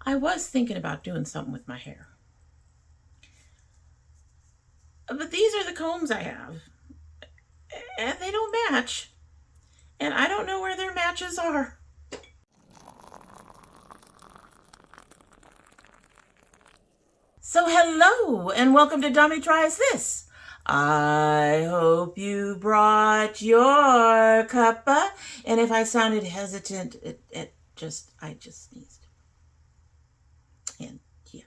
I was thinking about doing something with my hair. But these are the combs I have. And they don't match. And I don't know where their matches are. So hello and welcome to domytriesthis. I hope you brought your cuppa. And if I sounded hesitant, I just sneezed. And yeah.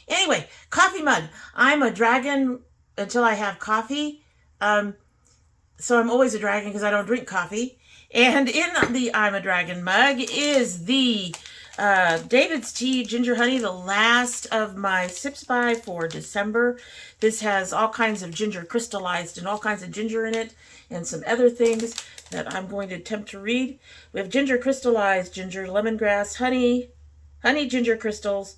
Anyway, coffee mug. I'm a dragon until I have coffee. So I'm always a dragon because I don't drink coffee. And in the I'm a Dragon mug is the David's Tea Ginger Honey, the last of my Sips By for December. This has all kinds of ginger crystallized and all kinds of ginger in it and some other things that I'm going to attempt to read. We have ginger crystallized, ginger, lemongrass, honey ginger crystals,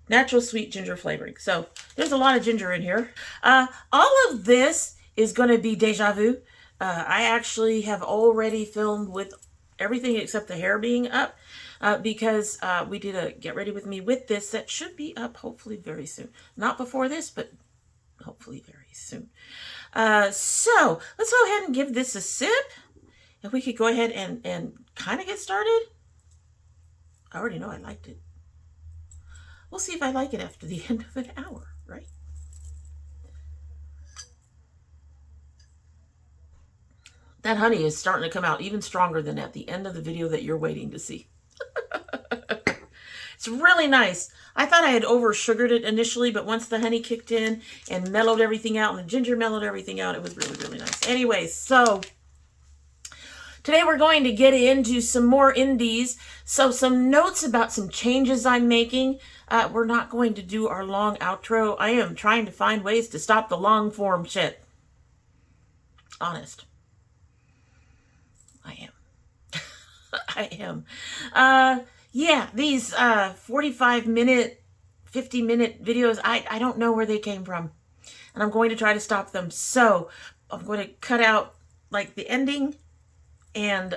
natural sweet ginger flavoring. So there's a lot of ginger in here. All of this is going to be deja vu. I actually have already filmed with everything except the hair being up because we did a get ready with me with this that should be up hopefully very soon. Not before this, but hopefully very soon. So let's go ahead and give this a sip. If we could go ahead and kind of get started. I already know I liked it. We'll see if I like it after the end of an hour, right? That honey is starting to come out even stronger than at the end of the video that you're waiting to see. It's really nice. I thought I had over-sugared it initially, but once the honey kicked in and mellowed everything out, and the ginger mellowed everything out, it was really, really nice. Anyway, so today we're going to get into some more indies. So some notes about some changes I'm making. We're not going to do our long outro. I am trying to find ways to stop the long form shit. Honest. I am. I am. Yeah, these 45-minute, 50-minute videos, I don't know where they came from. And I'm going to try to stop them. So I'm going to cut out like the ending. And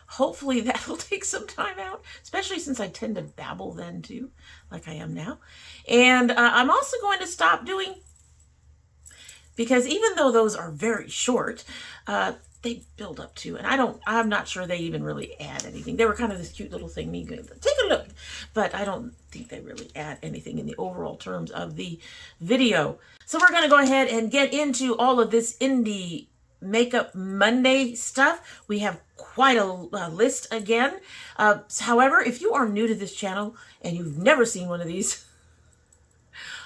hopefully that'll take some time out. Especially since I tend to babble then too. Like I am now. And I'm also going to stop doing, because even though those are very short, they build up to, and I'm not sure they even really add anything. They were kind of this cute little thing, me going, take a look, but I don't think they really add anything in the overall terms of the video. So we're going to go ahead and get into all of this indie Makeup Monday stuff. We have quite a list again. However, if you are new to this channel and you've never seen one of these,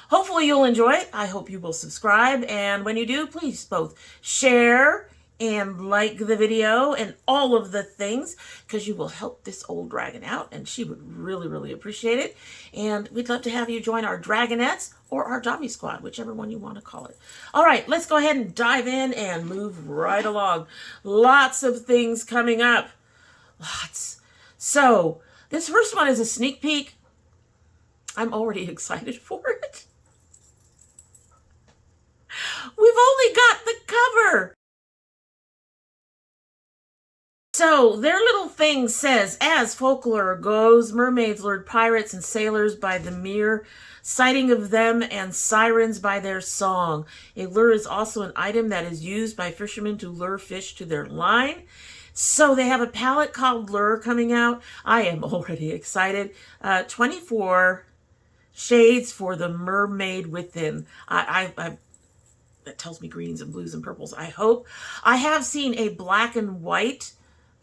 hopefully you'll enjoy it. I hope you will subscribe, and when you do, please both share and like the video and all of the things, because you will help this old dragon out, and she would really, really appreciate it. And we'd love to have you join our dragonettes or our Domi squad, whichever one you want to call it. All right, let's go ahead and dive in and move right along. Lots of things coming up. Lots. So this first one is a sneak peek. I'm already excited for it. We've only got the cover. So their little thing says, as folklore goes, mermaids lured pirates and sailors by the mere sighting of them, and sirens by their song. A lure is also an item that is used by fishermen to lure fish to their line. So they have a palette called Lure coming out. I am already excited. 24 shades for the mermaid within. That tells me greens and blues and purples, I hope. I have seen a black and white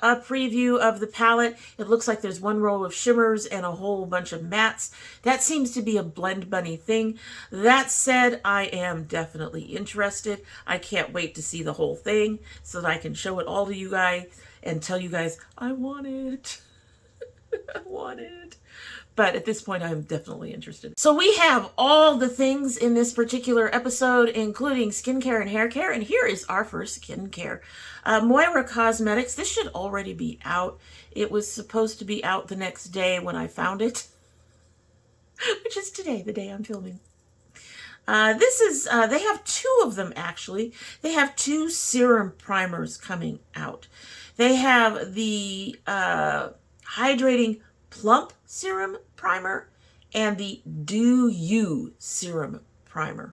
preview of the palette. It looks like there's one row of shimmers and a whole bunch of mattes. That seems to be a blend bunny thing. That said, I am definitely interested. I can't wait to see the whole thing so that I can show it all to you guys and tell you guys, I want it. I want it. But at this point, I'm definitely interested. So we have all the things in this particular episode, including skincare and hair care. And here is our first skincare. Moira Cosmetics. This should already be out. It was supposed to be out the next day when I found it, which is today, the day I'm filming. This is, they have two of them actually. They have two serum primers coming out. They have the Hydrating Plump Serum Primer, and the Do You Serum Primer.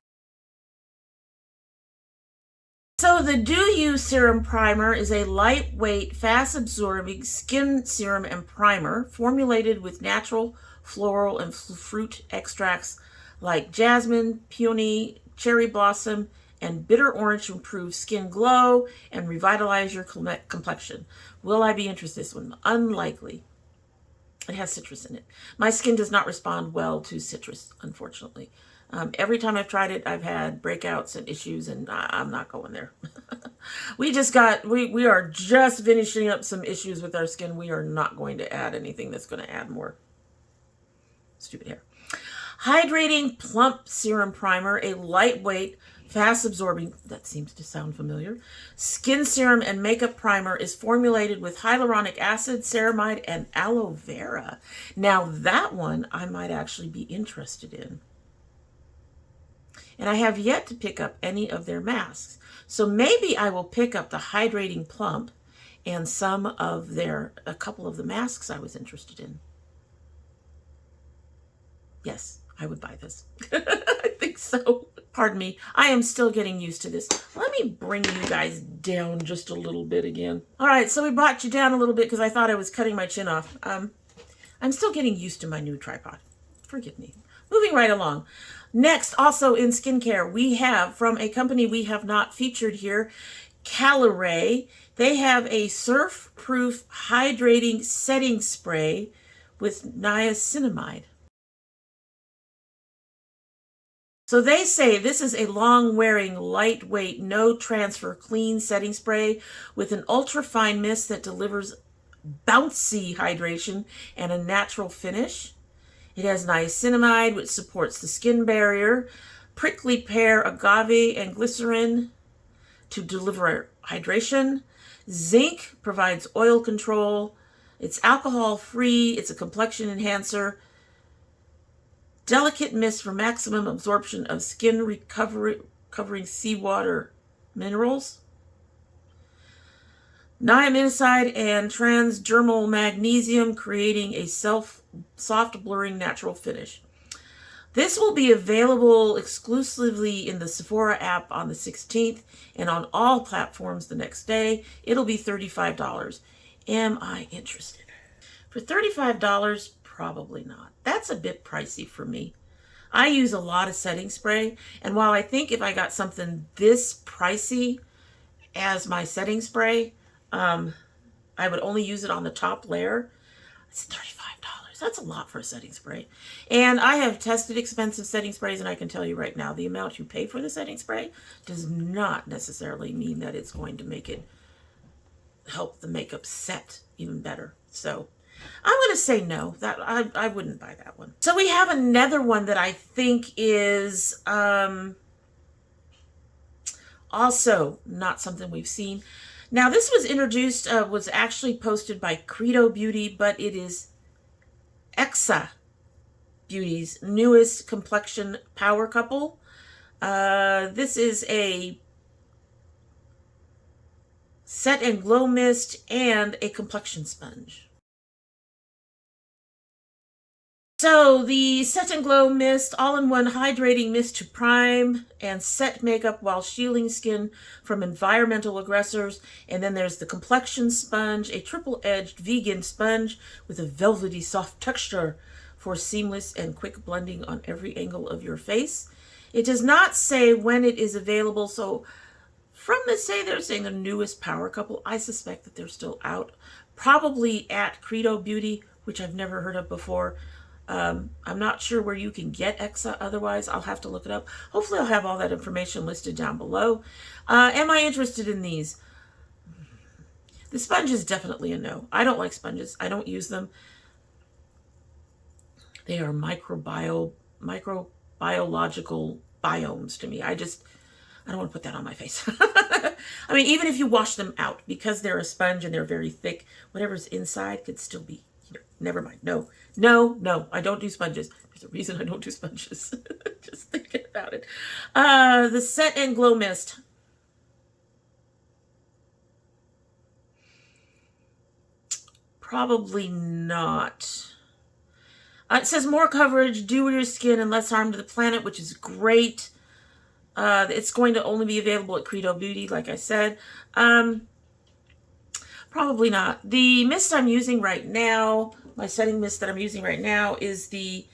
So the Do You Serum Primer is a lightweight, fast-absorbing skin serum and primer formulated with natural floral and fruit extracts like jasmine, peony, cherry blossom, and bitter orange to improve skin glow and revitalize your complexion. Will I be interested in this one? Unlikely. It has citrus in it. My skin does not respond well to citrus, unfortunately. Every time I've tried it, I've had breakouts and issues, and I'm not going there. we are just finishing up some issues with our skin. We are not going to add anything that's going to add more stupid hair. Hydrating Plump Serum Primer, a lightweight, fast-absorbing, that seems to sound familiar, skin serum and makeup primer is formulated with hyaluronic acid, ceramide, and aloe vera. Now that one I might actually be interested in. And I have yet to pick up any of their masks. So maybe I will pick up the Hydrating Plump and a couple of the masks I was interested in. Yes, I would buy this. I think so. Pardon me. I am still getting used to this. Let me bring you guys down just a little bit again. All right, so we brought you down a little bit because I thought I was cutting my chin off. I'm still getting used to my new tripod. Forgive me. Moving right along. Next, also in skincare, we have from a company we have not featured here, Caliray. They have a surf-proof hydrating setting spray with niacinamide. So they say this is a long-wearing, lightweight, no-transfer, clean setting spray with an ultra-fine mist that delivers bouncy hydration and a natural finish. It has niacinamide, which supports the skin barrier, prickly pear, agave, and glycerin to deliver hydration. Zinc provides oil control. It's alcohol-free. It's a complexion enhancer. Delicate mist for maximum absorption of skin recovery, covering seawater minerals. Niacinamide and transdermal magnesium, creating a soft blurring natural finish. This will be available exclusively in the Sephora app on the 16th and on all platforms the next day. It'll be $35. Am I interested? For $35, probably not. That's a bit pricey for me. I use a lot of setting spray, and while I think if I got something this pricey as my setting spray, I would only use it on the top layer. It's $35. That's a lot for a setting spray. And I have tested expensive setting sprays, and I can tell you right now, the amount you pay for the setting spray does not necessarily mean that it's going to make it help the makeup set even better. So I'm going to say no. That I wouldn't buy that one. So we have another one that I think is also not something we've seen. Now this was introduced, was actually posted by Credo Beauty, but it is Exa Beauty's newest complexion power couple. This is a set and glow mist and a complexion sponge. So the Set and Glow Mist, all-in-one hydrating mist to prime and set makeup while shielding skin from environmental aggressors. And then there's the Complexion Sponge, a triple-edged vegan sponge with a velvety soft texture for seamless and quick blending on every angle of your face. It does not say when it is available, so from the they're saying the newest power couple. I suspect that they're still out, probably at Credo Beauty, which I've never heard of before. I'm not sure where you can get Exa otherwise. I'll have to look it up. Hopefully I'll have all that information listed down below. Am I interested in these? The sponge is definitely a no. I don't like sponges. I don't use them. They are microbiological biomes to me. I don't want to put that on my face. I mean, even if you wash them out, because they're a sponge and they're very thick, whatever's inside could still be here. Never mind. No, I don't do sponges. There's a reason I don't do sponges. Just thinking about it. The Set and Glow Mist. Probably not. It says more coverage, dewier skin, and less harm to the planet, which is great. It's going to only be available at Credo Beauty, like I said. Probably not. The mist I'm using right now, my setting mist that I'm using right now is the,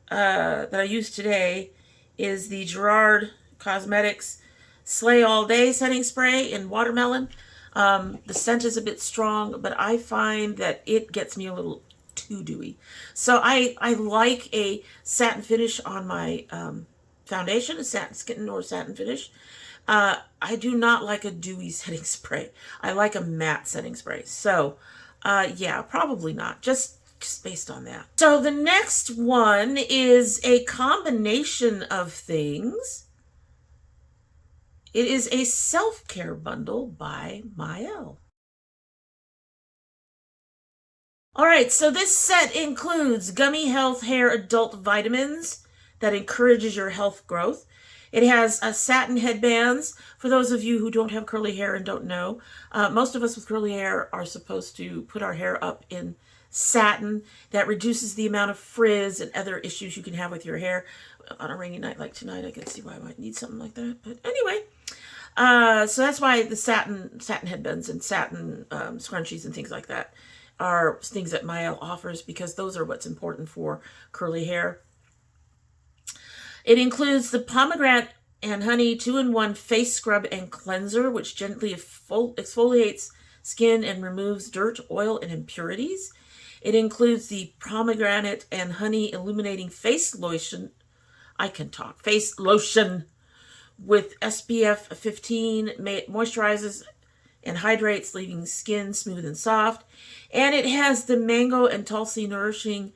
that I used today, is the Gerard Cosmetics Slay All Day setting spray in watermelon. The scent is a bit strong, but I find that it gets me a little too dewy. So I like a satin finish on my foundation, a satin skin or satin finish. I do not like a dewy setting spray. I like a matte setting spray. So, yeah, probably not. Just based on that. So the next one is a combination of things. It is a self-care bundle by Maha. All right, so this set includes Gummy Health Hair Adult Vitamins that encourages your health growth. It has satin headbands. For those of you who don't have curly hair and don't know, most of us with curly hair are supposed to put our hair up in satin. That reduces the amount of frizz and other issues you can have with your hair. On a rainy night like tonight, I can see why I might need something like that. But anyway, so that's why the satin headbands and satin scrunchies and things like that are things that Maha offers, because those are what's important for curly hair. It includes the pomegranate and honey 2-in-1 face scrub and cleanser, which gently exfoliates skin and removes dirt, oil, and impurities. It includes the pomegranate and honey illuminating face lotion. I can talk. Face lotion with SPF 15, moisturizes and hydrates, leaving skin smooth and soft. And it has the mango and tulsi nourishing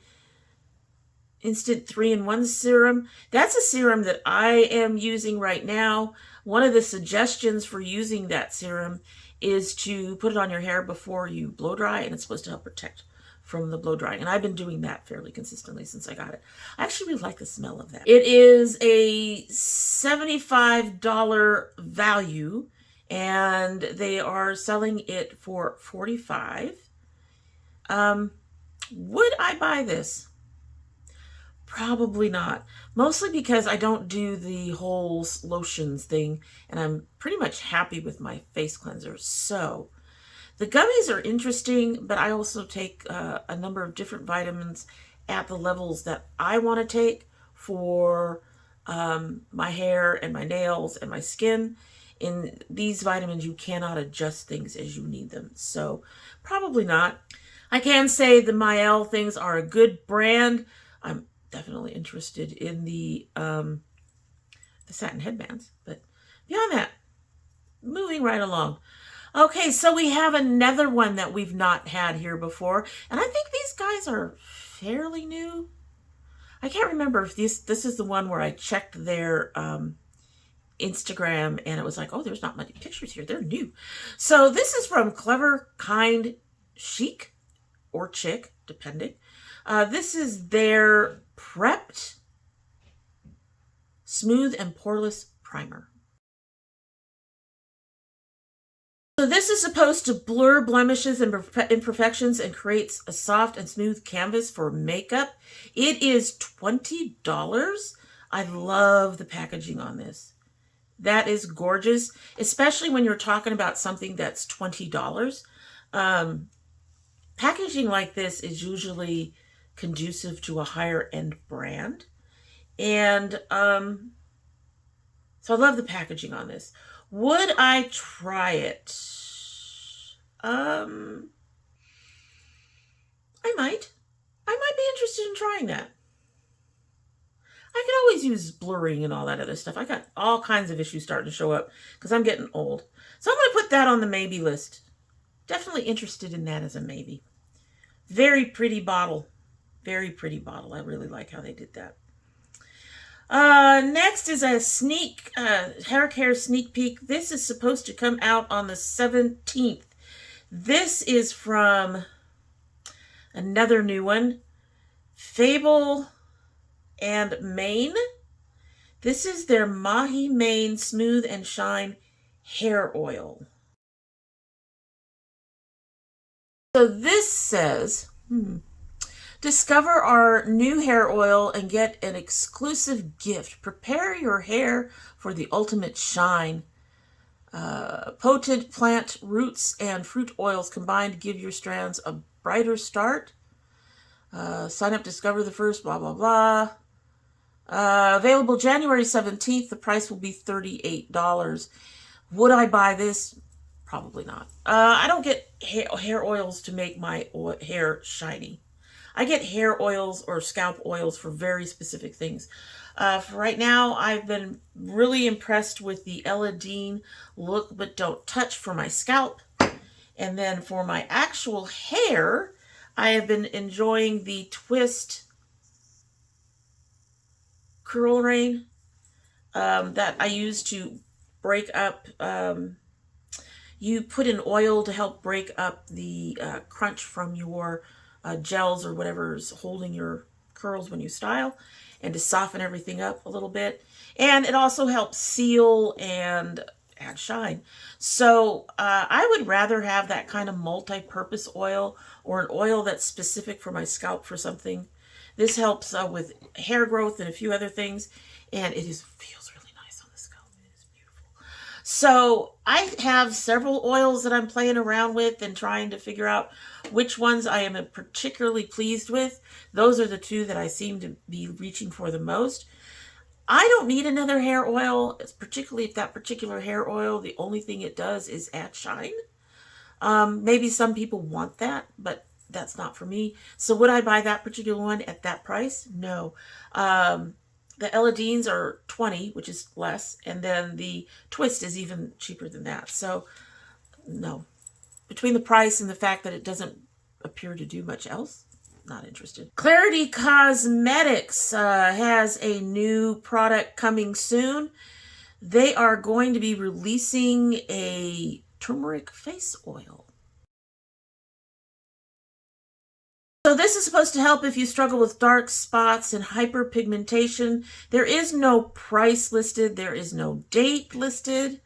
instant 3-in-1 serum. That's a serum that I am using right now. One of the suggestions for using that serum is to put it on your hair before you blow dry, and it's supposed to help protect from the blow drying. And I've been doing that fairly consistently since I got it. I actually really like the smell of that. It is a $75 value, and they are selling it for $45. Would I buy this? Probably not. Mostly because I don't do the whole lotions thing, and I'm pretty much happy with my face cleanser. So the gummies are interesting, but I also take a number of different vitamins at the levels that I want to take for my hair and my nails and my skin. In these vitamins, you cannot adjust things as you need them. So probably not. I can say the Maha things are a good brand. I'm definitely interested in the satin headbands. But beyond that, moving right along. Okay, so we have another one that we've not had here before, and I think these guys are fairly new. I can't remember if this is the one where I checked their Instagram and it was like, oh, there's not many pictures here. They're new. So this is from Clever Kind Chic or Chick, depending. This is their Prepped Smooth and Poreless Primer. So this is supposed to blur blemishes and imperfections and creates a soft and smooth canvas for makeup. It is $20. I love the packaging on this. That is gorgeous, especially when you're talking about something that's $20. Packaging like this is usually conducive to a higher end brand. And so I love the packaging on this. Would I try it? I might. I might be interested in trying that. I can always use blurring and all that other stuff. I got all kinds of issues starting to show up because I'm getting old. So I'm going to put that on the maybe list. Definitely interested in that as a maybe. Very pretty bottle. Very pretty bottle. I really like how they did that. Next is a hair care sneak peek. This is supposed to come out on the 17th. This is from another new one, Fable and Mane. This is their Mahi Mane Smooth and Shine Hair Oil. So this says, Discover our new hair oil and get an exclusive gift. Prepare your hair for the ultimate shine. Potent plant roots and fruit oils combined to give your strands a brighter start. Sign up, discover the first, blah, blah, blah. Available January 17th. The price will be $38. Would I buy this? Probably not. I don't get hair oils to make my hair shiny. I get hair oils or scalp oils for very specific things. For right now, I've been really impressed with the Eladine Look But Don't Touch for my scalp. And then for my actual hair, I have been enjoying the Twist Curl Rain that I use to break up. You put in oil to help break up the crunch from your gels or whatever's holding your curls when you style, and to soften everything up a little bit. And it also helps seal and add shine. So I would rather have that kind of multi-purpose oil, or an oil that's specific for my scalp for something. This helps with hair growth and a few other things, and it feels really nice on the scalp. It is beautiful. So I have several oils that I'm playing around with and trying to figure out which ones I am particularly pleased with. Those are the two that I seem to be reaching for the most. I don't need another hair oil, particularly if that particular hair oil, the only thing it does is add shine. Maybe some people want that, but that's not for me. So would I buy that particular one at that price? No. The Eladines are $20, which is less, and then the Twist is even cheaper than that. So no. Between the price and the fact that it doesn't appear to do much else, not interested. Klarity Cosmetics has a new product coming soon. They are going to be releasing a turmeric face oil. So this is supposed to help if you struggle with dark spots and hyperpigmentation. There is no price listed. There is no date listed.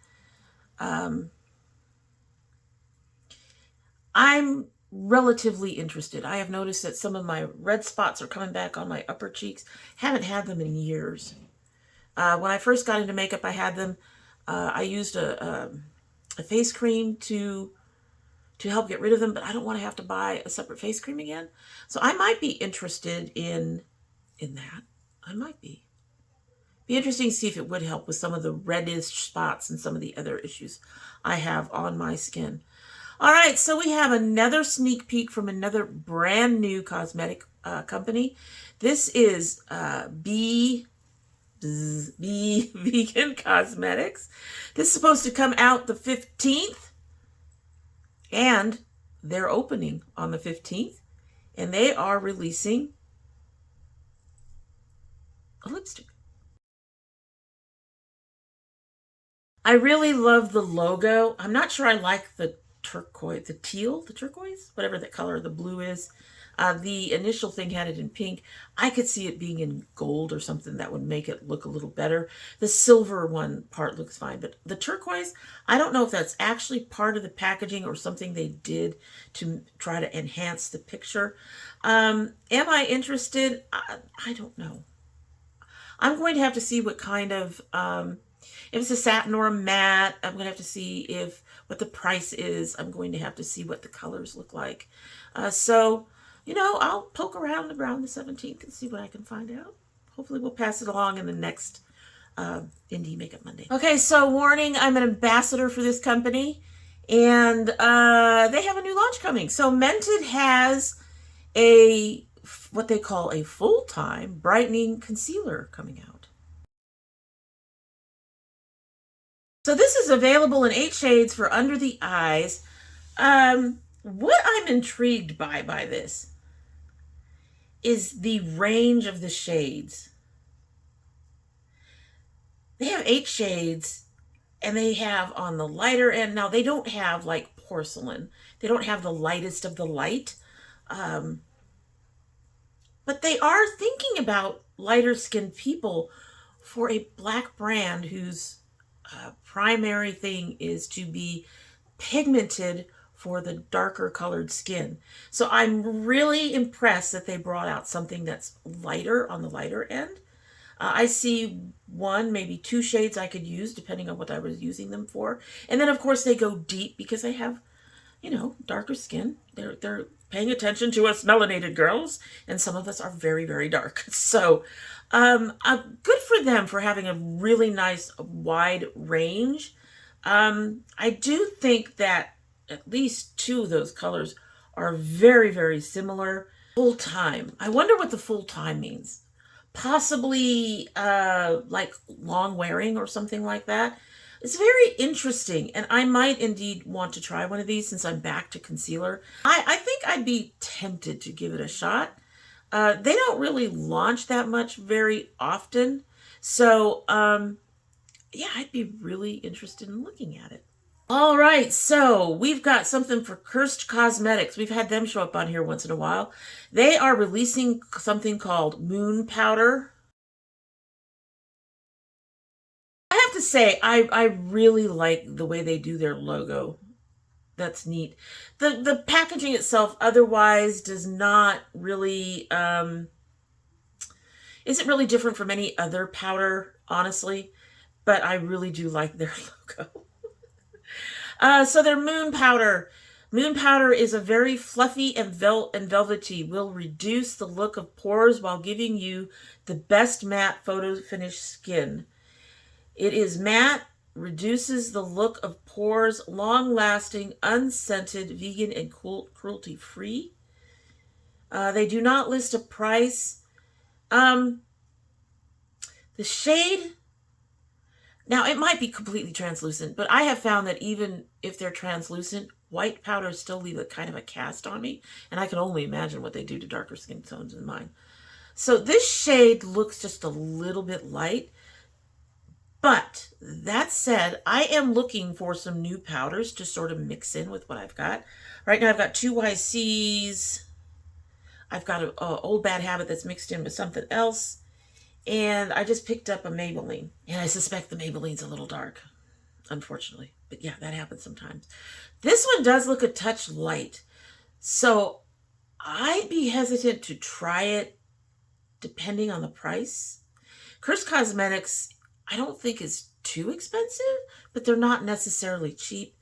I'm relatively interested. I have noticed that some of my red spots are coming back on my upper cheeks. Haven't had them in years. When I first got into makeup, I had them. I used a face cream to help get rid of them, but I don't want to have to buy a separate face cream again. So I might be interested in that. I might be. Be interesting to see if it would help with some of the reddish spots and some of the other issues I have on my skin. All right, so we have another sneak peek from another brand new cosmetic company. This is Be Vegan Cosmetics. This is supposed to come out the 15th, and they're opening on the 15th, and they are releasing a lipstick. I really love the logo. I'm not sure I like the turquoise, the turquoise, whatever that color, the blue is. The initial thing had it in pink. I could see it being in gold or something that would make it look a little better. The silver one part looks fine, but the turquoise, I don't know if that's actually part of the packaging or something they did to try to enhance the picture. Am I interested? I don't know. I'm going to have to see what kind of, if it's a satin or a matte. I'm going to have to see what the price is. I'm going to have to see what the colors look like. So, you know, I'll poke around the 17th and see what I can find out. Hopefully we'll pass it along in the next Indie Makeup Monday. Okay, so warning, I'm an ambassador for this company, and they have a new launch coming. So Mented has what they call a full-time brightening concealer coming out. So this is available in 8 shades for under the eyes. What I'm intrigued by this is the range of the shades. They have 8 shades, and they have on the lighter end. Now, they don't have like porcelain. They don't have the lightest of the light. But they are thinking about lighter skinned people for a black brand whose primary thing is to be pigmented for the darker colored skin. So I'm really impressed that they brought out something that's lighter on the lighter end. I see one, maybe two shades I could use depending on what I was using them for. And then of course they go deep because they have, you know, darker skin. They're paying attention to us melanated girls, and some of us are very, very dark. So good for them for having a really nice wide range. I do think that at least two of those colors are very, very similar. Full time. I wonder what the full time means. Possibly like long wearing or something like that. It's very interesting, and I might indeed want to try one of these since I'm back to concealer. I think I'd be tempted to give it a shot. They don't really launch that much very often, so yeah, I'd be really interested in looking at it. All right, so we've got something for Cursed Cosmetics. We've had them show up on here once in a while. They are releasing something called Moon Powder. I have to say, I really like the way they do their logo. That's neat. The packaging itself otherwise does not really, isn't really different from any other powder, honestly, but I really do like their logo. So their Moon Powder. Moon Powder is a very fluffy and velvety, will reduce the look of pores while giving you the best matte photo finish skin. It is matte, reduces the look of pores, long-lasting, unscented, vegan, and cruelty-free. They do not list a price. The shade, now it might be completely translucent, but I have found that even if they're translucent, white powders still leave a kind of a cast on me, and I can only imagine what they do to darker skin tones than mine. So this shade looks just a little bit light. But that said, I am looking for some new powders to sort of mix in with what I've got. Right now I've got two YCs. I've got an old bad habit that's mixed in with something else. And I just picked up a Maybelline. And I suspect the Maybelline's a little dark, unfortunately. But yeah, that happens sometimes. This one does look a touch light. So I'd be hesitant to try it depending on the price. Cursed Cosmetics, I don't think is too expensive, but they're not necessarily cheap.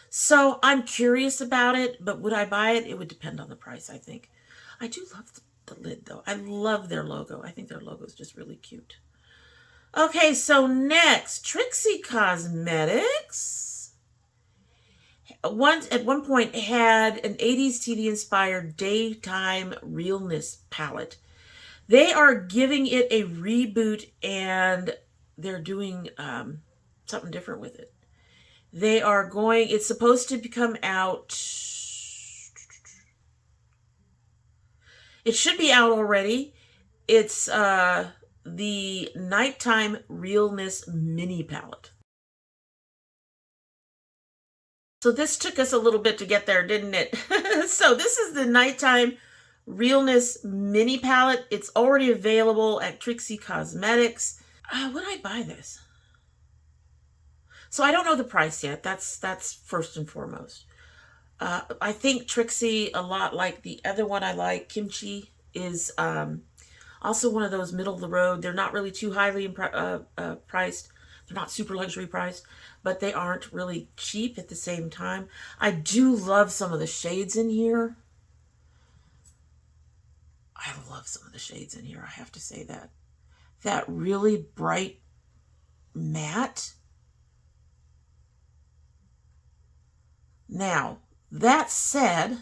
So I'm curious about it, but would I buy it? It would depend on the price, I think. I do love the lid, though. I love their logo. I think their logo is just really cute. Okay, so next, Trixie Cosmetics. At one point had an 80s TV-inspired daytime realness palette. They are giving it a reboot, and they're doing something different with it. They are going, it's supposed to come out, it should be out already. It's the Nighttime Realness Mini Palette. So this took us a little bit to get there, didn't it? So this is the Nighttime Realness Mini Palette. It's already available at Trixie Cosmetics. Would I buy this? So I don't know the price yet. That's first and foremost. I think Trixie, a lot like the other one I like, Kimchi, is also one of those middle of the road. They're not really too highly priced. They're not super luxury priced, but they aren't really cheap at the same time. I do love some of the shades in here. I love some of the shades in here, I have to say that. That really bright matte. Now, that said,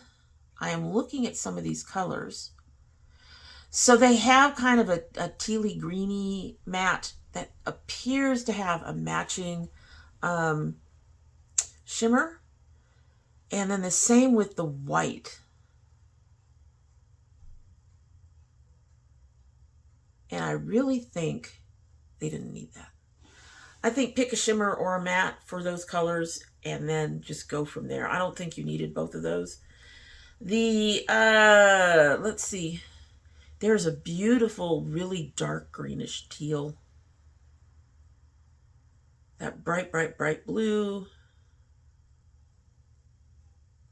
I am looking at some of these colors. So they have kind of a tealy greeny matte that appears to have a matching shimmer. And then the same with the white. And I really think they didn't need that. I think pick a shimmer or a matte for those colors and then just go from there. I don't think you needed both of those. The, let's see. There's a beautiful, really dark greenish teal. That bright, bright, bright blue.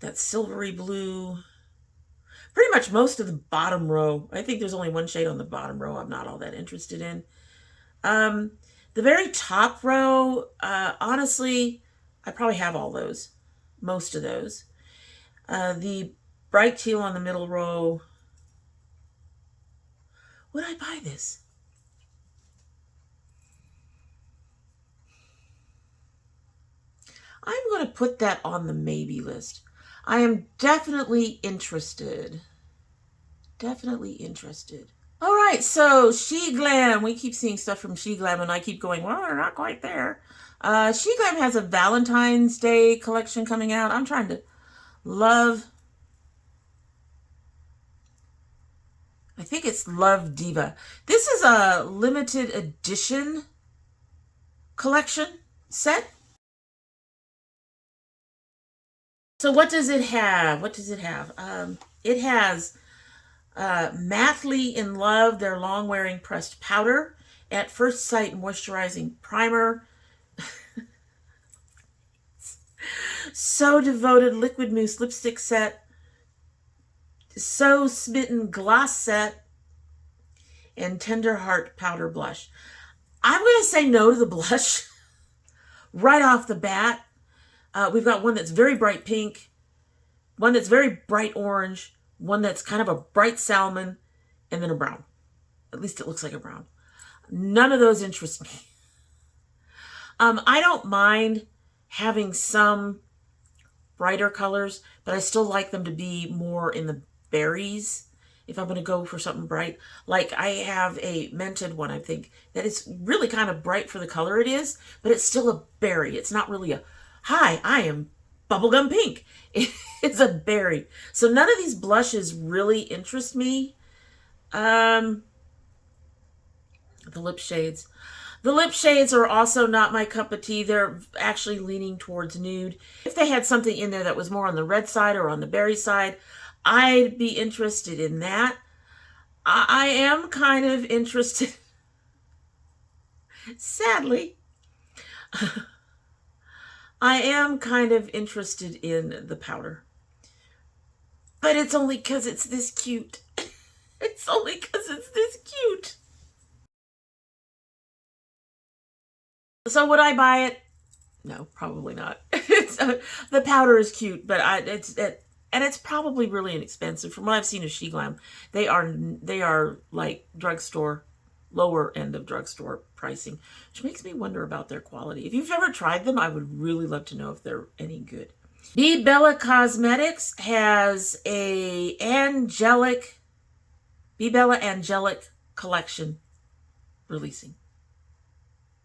that silvery blue. Pretty much most of the bottom row. I think there's only one shade on the bottom row I'm not all that interested in. The very top row, honestly, I probably have all those. Most of those. The bright teal on the middle row. Would I buy this? I'm going to put that on the maybe list. I am definitely interested. Definitely interested. All right, so She Glam. We keep seeing stuff from She Glam, and I keep going, well, they're not quite there. She Glam has a Valentine's Day collection coming out. I'm trying to love. I think it's Love Diva. This is a limited edition collection set. So what does it have? What does it have? It has Madly in Love, their long-wearing pressed powder, At First Sight moisturizing primer, So Devoted liquid mousse lipstick set, So Smitten gloss set, and Tender Heart powder blush. I'm going to say no to the blush right off the bat. We've got one that's very bright pink, one that's very bright orange, one that's kind of a bright salmon, and then a brown. At least it looks like a brown. None of those interest me. I don't mind having some brighter colors, but I still like them to be more in the berries if I'm going to go for something bright. Like I have a Mented one, I think, that is really kind of bright for the color it is, but it's still a berry. It's not really a, hi, I am bubblegum pink. It's a berry. So none of these blushes really interest me. The lip shades. The lip shades are also not my cup of tea. They're actually leaning towards nude. If they had something in there that was more on the red side or on the berry side, I'd be interested in that. I am kind of interested, sadly, I am kind of interested in the powder. But it's only because it's this cute. It's only because it's this cute. So would I buy it? No, probably not. The powder is cute, but it's probably really inexpensive. From what I've seen of She Glam, they are like drugstore, lower end of drugstore pricing, which makes me wonder about their quality. If you've ever tried them, I would really love to know if they're any good. Be Bella Cosmetics has a Be Bella Angelic collection releasing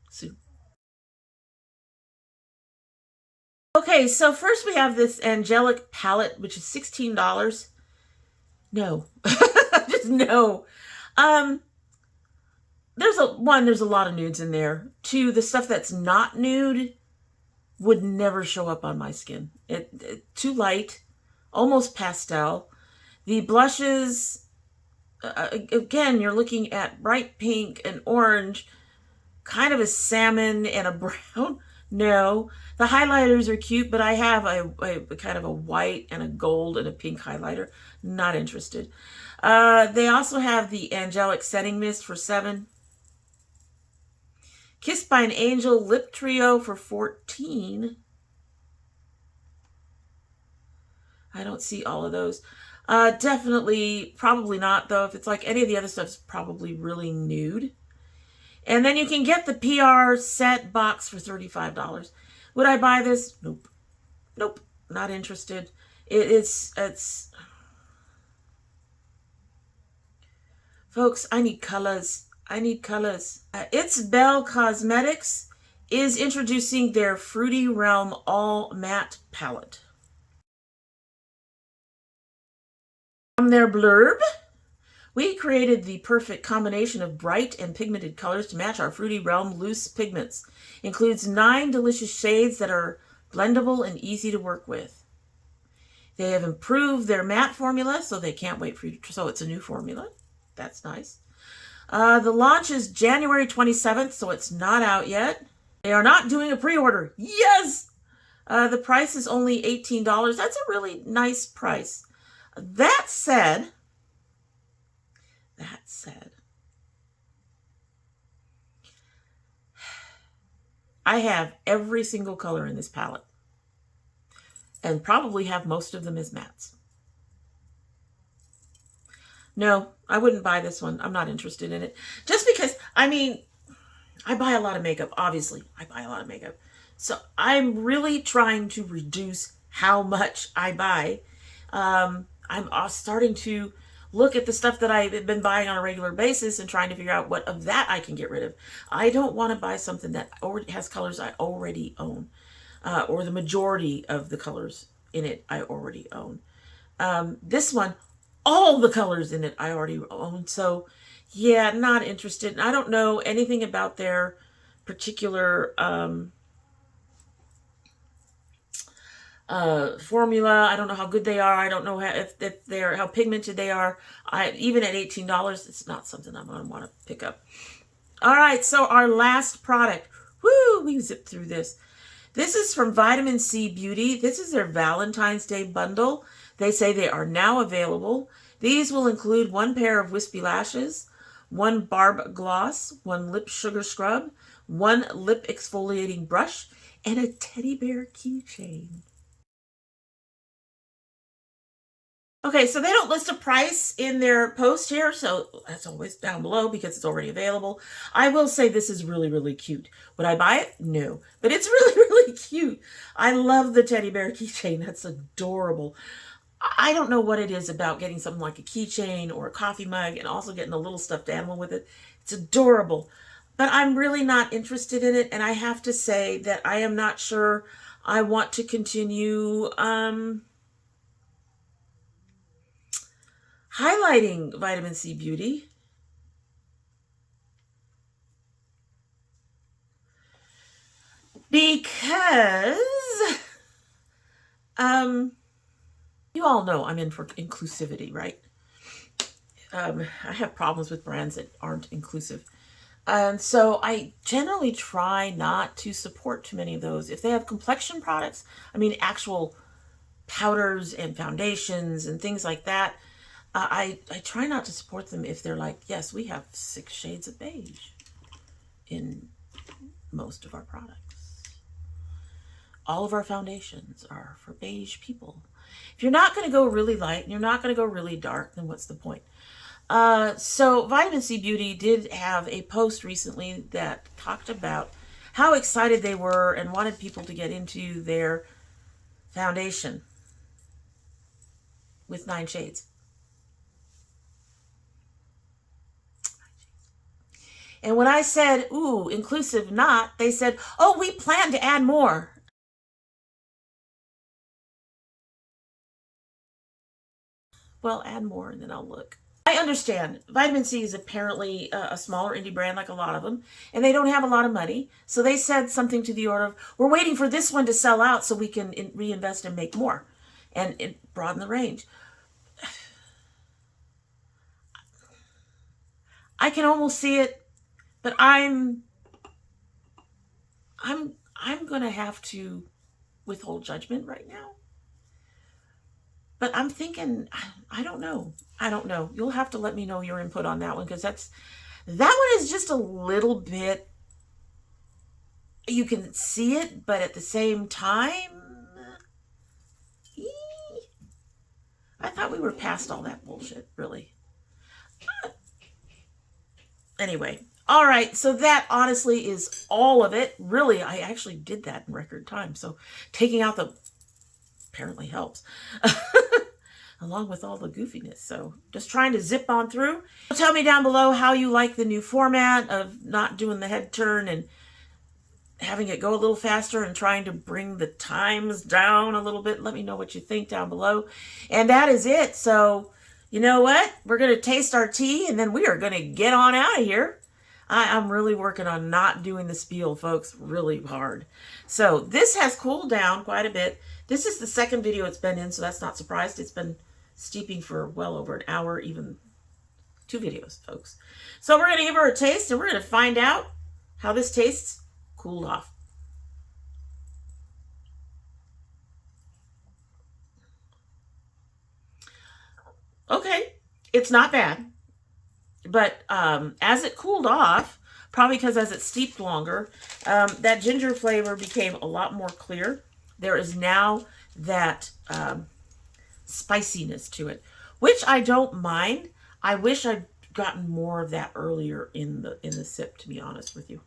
soon. Okay, so first we have this Angelic palette, which is $16. No. Just no. There's a lot of nudes in there. Two, the stuff that's not nude would never show up on my skin. It too light, almost pastel. The blushes, again, you're looking at bright pink and orange, kind of a salmon and a brown. No. The highlighters are cute, but I have a kind of a white and a gold and a pink highlighter. Not interested. They also have the Angelic Setting Mist for $7. Kissed by an Angel Lip Trio for $14. I don't see all of those. Definitely, probably not, though. If it's like any of the other stuff, it's probably really nude. And then you can get the PR set box for $35. Would I buy this? Nope. Nope. Not interested. It's folks, I need colors. I need colors. It's Belle Cosmetics is introducing their Fruity Realm All Matte Palette. From their blurb, we created the perfect combination of bright and pigmented colors to match our Fruity Realm loose pigments. Includes 9 delicious shades that are blendable and easy to work with. They have improved their matte formula, so they can't wait for you to, so it's a new formula. That's nice. The launch is January 27th, so it's not out yet. They are not doing a pre-order. Yes! The price is only $18. That's a really nice price. That said, I have every single color in this palette and probably have most of them as mattes. No, I wouldn't buy this one. I'm not interested in it. Just because, I mean, I buy a lot of makeup, obviously. I buy a lot of makeup. So I'm really trying to reduce how much I buy. I'm starting to look at the stuff that I've been buying on a regular basis and trying to figure out what of that I can get rid of. I don't want to buy something that already has colors I already own, or the majority of the colors in it I already own. This one, all the colors in it I already own. So yeah, not interested. I don't know anything about their particular formula. I don't know how good they are. I don't know if they're how pigmented they are. Even at $18, it's not something I'm going to want to pick up. All right, so our last product. Woo, we zipped through this. This is from Vitamin C Beauty. This is their Valentine's Day bundle. They say they are now available. These will include 1 pair of wispy lashes, 1 barb gloss, 1 lip sugar scrub, 1 lip exfoliating brush, and a teddy bear keychain. Okay, so they don't list a price in their post here, so that's always down below because it's already available. I will say this is really, really cute. Would I buy it? No, but it's really, really cute. I love the teddy bear keychain. That's adorable. I don't know what it is about getting something like a keychain or a coffee mug and also getting a little stuffed animal with it. It's adorable, but I'm really not interested in it, and I have to say that I am not sure I want to continue highlighting Vitamin C Beauty. Because you all know I'm in for inclusivity, right? I have problems with brands that aren't inclusive. And so I generally try not to support too many of those. If they have complexion products, I mean actual powders and foundations and things like that, I try not to support them if they're like, yes, we have 6 shades of beige in most of our products. All of our foundations are for beige people. If you're not going to go really light and you're not going to go really dark, then what's the point? So Vitamin C Beauty did have a post recently that talked about how excited they were and wanted people to get into their foundation with 9 shades. And when I said, ooh, inclusive not, they said, oh, we plan to add more. Well, add more and then I'll look. I understand. Vitamin C is apparently a smaller indie brand like a lot of them, and they don't have a lot of money. So they said something to the order of, we're waiting for this one to sell out so we can reinvest and make more and broaden the range. I can almost see it, but I'm going to have to withhold judgment right now. But I'm thinking, I don't know. I don't know. You'll have to let me know your input on that one, because that one is just a little bit, you can see it, but at the same time, I thought we were past all that bullshit, really. Anyway, all right, so that honestly is all of it. Really, I actually did that in record time, so taking out the apparently helps. Along with all the goofiness. So just trying to zip on through. Tell me down below how you like the new format of not doing the head turn and having it go a little faster and trying to bring the times down a little bit. Let me know what you think down below. And that is it. So you know what? We're going to taste our tea and then we are going to get on out of here. I'm really working on not doing the spiel, folks, really hard. So this has cooled down quite a bit. This is the second video it's been in, so that's not surprised. It's been steeping for well over an hour, even 2 videos, folks. So we're going to give her a taste, and we're going to find out how this tastes cooled off. Okay, it's not bad. But as it cooled off, probably because as it steeped longer, that ginger flavor became a lot more clear. There is now that spiciness to it, which I don't mind. I wish I'd gotten more of that earlier in the sip, to be honest with you.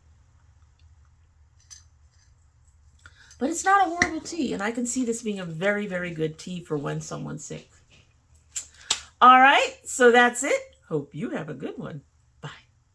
But it's not a horrible tea, and I can see this being a very, very good tea for when someone's sick. All right, so that's it. Hope you have a good one.